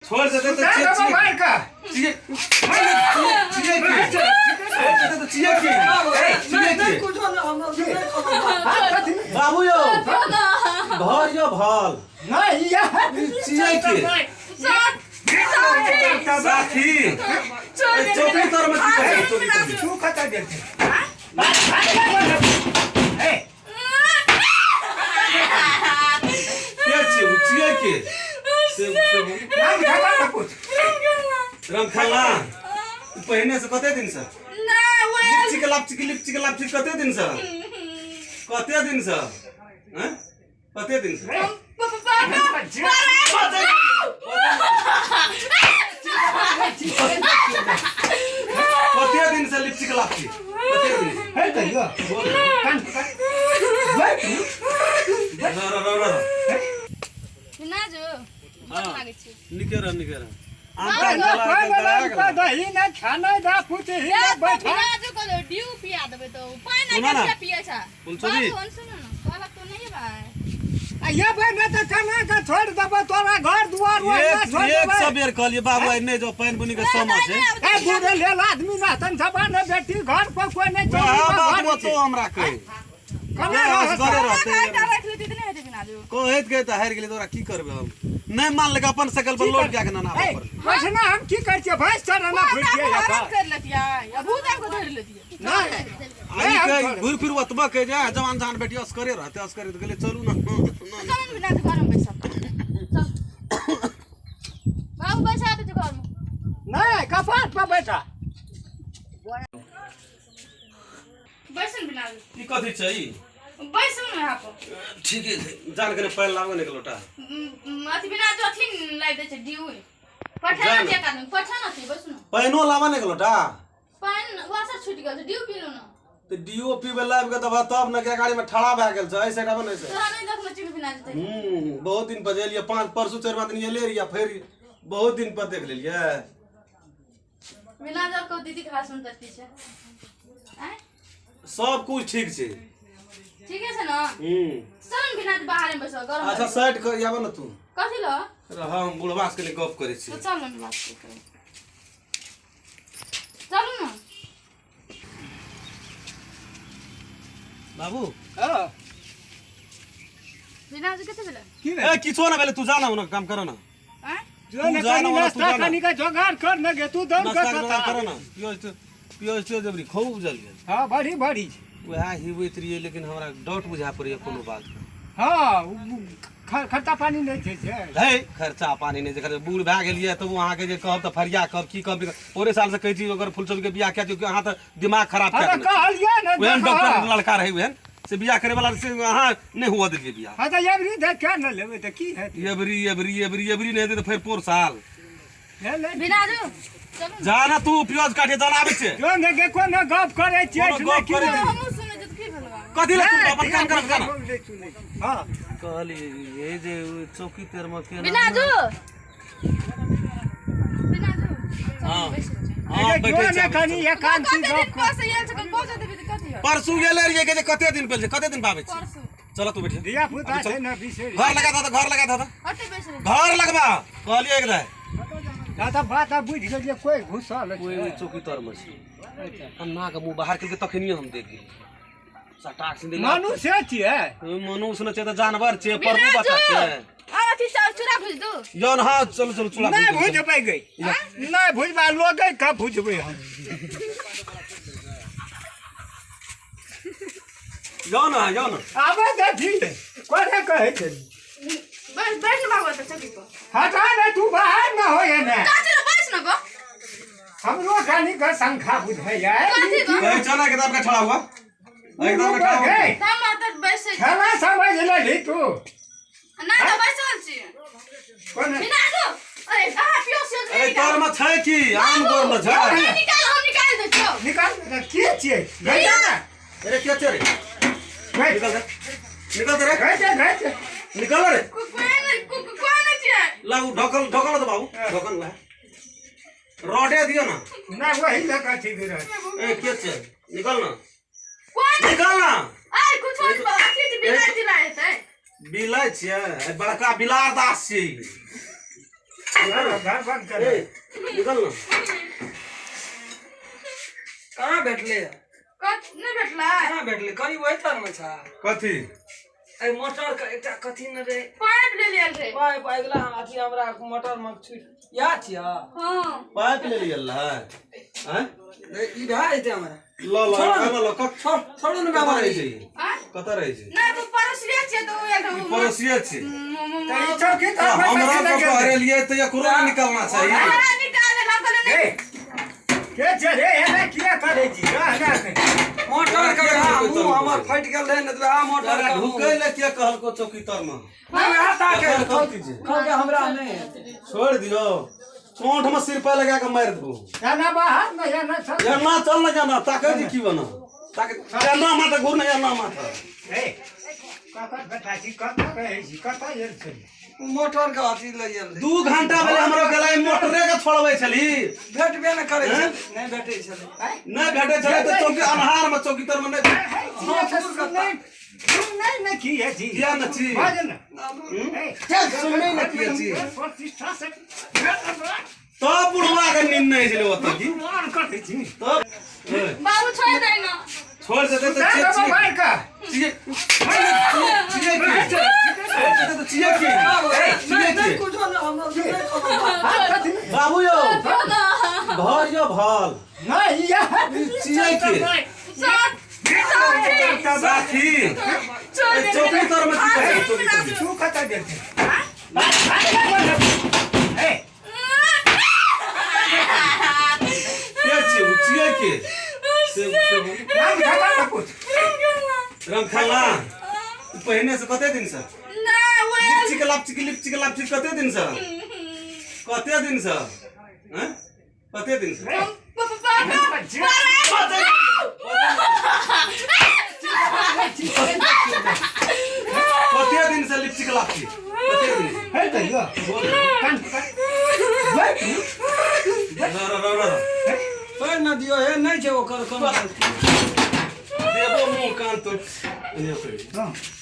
छोड़ देते तो चीज मार का चीज की बाबू यो भर यो भल नहीं या चीज की साथी चौकी तर में तू खाता देते ए चीज की नाम खाता कुछ रंगखला पहने से कते दिन से लिपचिक कते दिन से कते दिन से हैं कते दिन से कते दिन से लिपचिक लापची कते दिन है तो यो कान ना जो लागे छी निकेर दही ना खाना दा पुते ही बैठा ना जो को ड्यू पिया देबे तो पानी ना के पिए छ फुलछोरी सुन न कहला तो नहीं बा ये बने तो खाना का छोड़ दब तोरा घर दुआर वो ना छोड़ एक सबेर कहलिए बाबू ने जो पानी बुनी के समझ है ए बूढ़े ले आदमी ना तन सबान बेटी घर पर कोई नहीं हां बात वो तो हमरा कहे कना घरे रहते रख लेती नहीं है बिना जो कहत गए त हार गेले तोरा की करबे हम नहीं मान लगा अपन सकल पर लोड के ना पर वैसना हम की कर के भैंस चरना फुट गया कर लेतिया या भूत को धर लेतिया ना आई के घुर फिर वतबा के जा जवान जान बेटी अस करे रहते अस करे तो गेले चलू ना चल बिना जो घर में बैठ चल बाबू बैठा तो घर में नहीं कपाट पर बैठा बैसन बिना ई कथि छै बैसन में यहां पर ठीक है जान के पैर लागो ने लोटा अथी बिना जो अथी लाई दे छै ड्यू पठाना के कान पठाना छै बैसन पैनो लावा ने लोटा पान वासर छूट गेल ड्यू पी लो ना तो डीओपी में लाइव के तब न के गाड़ी में ठड़ा भ गेल छै ऐसे ना से तोरा नहीं देख में चिक बिना जते बहुत दिन पर जेलिए 5 परसों 4 दिन ये ले रिया फिर बहुत दिन पर देख लेलिए बिना जब को दीदी के भाषण करती छै हैं सब कुछ ठीक छै ठीक है ना चल बिना बाहर में बैसो गरम अच्छा साइड कर याबे न तू कथि लो हम बुढ़वास के लिए गप करे छी तो चल ना बात कर चल ना बाबू हां बिना जो केते भेले की ए किछो ना भेले तू जाना ना काम करो ना हैं जो ने कानी नाश्ता खानी का जुगाड़ कर न गे तू दम नाश्ता कर करो ना पियोज तो जबरी खूब जल गेल हां बड़ी बड़ी वह ही होइत रहिए लेकिन हमरा डाउट बुझा पड़िए कोनो बात हां खट्टा पानी नहीं छै से है खर्चा पानी नहीं जकर बूढ़ भए गेलिए तो वहां के जे कहब त फरिया कब की कब पूरे साल से कहै छी अगर फुलछोरी के बियाह किया अहाँ त दिमाग खराब अरे कर कहलिए न वहन डॉक्टर लड़का रहे वहन से बियाह करे वाला से अहाँ नहीं हुआ दिलिए बियाह हां तो एवरी देख के न लेबे त की है एवरी नहीं दे तो फिर पूर साल ले ले बिना जो चल जाना तू प्याज काटे जाना आबे छे जो ने के कोनो गप करे छियै कोनो गप करे हम सुने जत की भेलवा कथि ले तू अपन काम करब जाना हां कहली ये जे चौकी तेर में के बिना जो हां हां बैठे छ कनी एकांती कते दिन पास आयल छ को जते भी कथि है परसू गेले रहिए के जे कते दिन पहले कते दिन पाबे छी परसू चलो तू बैठ दिया पुता छै न बिसेरी घर लगा था हटे बैस रे घर लगवा कहलिए एक रहे दादा बात बुझ गेलिए कोई घुसल कोई चौकी तर में छी अन्ना के मुंह बाहर करके तखनिए हम देख गेली सटाक से देख मनुष्य छियै मनुष्य न छै त जानवर छै प्रभु बता छै अथी चूड़ा भुज दो जौन हां चलो चूड़ा नहीं भुजबै गई नहीं भुजबा लोगे का भुजबै हम जौन आबे देखी कोने कहै छै बस बैठ बाबू तो चली को हटा ने तू बाहर न होए ने काची लो बैस न को हमरो कानी का संख्या बुझैया काची को ए चला किताब का छड़ा हुआ एकदम का छड़ा हुआ हम त बैस खेला समझ ले ली तू ना तो बैसल छी कोने बिना जो अरे कहां पियो से ए तोर में छै की आम गोर में छै निकाल दे छो निकाल के छियै गई ना अरे क्या छै रे गई निकल रे गई निकल रे कोई नहीं छै ला ढकल तो बाबू ढकल ला रोडे दियो ना ना वही लगा छी रे ए के छै निकल ना कोई निकल ना आई कुछ और अथी बिना दिलाए छै बिलाय छै बड़का बिलार दास छै घर बंद कर ए निकल ना कहाँ भेटले नहीं भेटला कहाँ भेटले करीब वही तर में छा कथी आई मोटर का एकटा कथी न रे पाइप ले लियल रे पाइप अगला अथी हमरा मोटर में छुट या छिया हां पाइप ले लियल हैं ई भाई जेते हमरा लो लो लो लो कत छोड़ न कत बाबा रही छै हां कत रही छै नहीं वो परोसिया छे तो एक पड़ोसिया छै तेरी चौकी तो हमरा को अरे लिए तो एकरो निकलना चाहिए हमरा निकाल घर को ए के जे रे एने किया करे छी रहना से मोटर का मुंह हमर फट गेल रहे न आ मोटर का ढुकै ले के कहल को चौकी तर में नहीं आता के कीजिए कहके हमरा नहीं छोड़ दियो चोंठ में सिर पे लगा के मार देबो जाना बाहर न जाना सब या ना चल ना जाना ताके जी की बना ताके या ना माता घूर ना या ना माता ए कत बेटा छी कत रहे छी कत येल छी मोटर का अथी ले गेल 2 घंटा पहले हमरो गेलै मोटरे के छोड़बै छली भेटबे न करे छै नहीं भेटै छले नहीं भेटे छले तो चौकी अन्हार में चौकी तर में नहीं नहीं की है जी किया न छी भजन चल सुनै न किया छी प्रतिष्ठा से तो बुढ़वा के नींद नहीं छले ओत की मान करते छी तो बाबू छोड़ दे ना छोड़ देते तो चल चीज भाई का चीज नहीं कुछ न हमरा बाबू यो भर यो भल नहीं या चिए के साथी चौकी तर में की करे चौकी तर तू कत देते ए के छी चिए के से नाम खाता कुछ रमखला पहने से कते दिन से लिपची के लापची कते दिन से हैं कते दिन से कते दिन से लिपची के लापची कते दिन से है कहियो कान रा पर न दियो हे नहीं छै ओकर कम देबो मुंह कान तो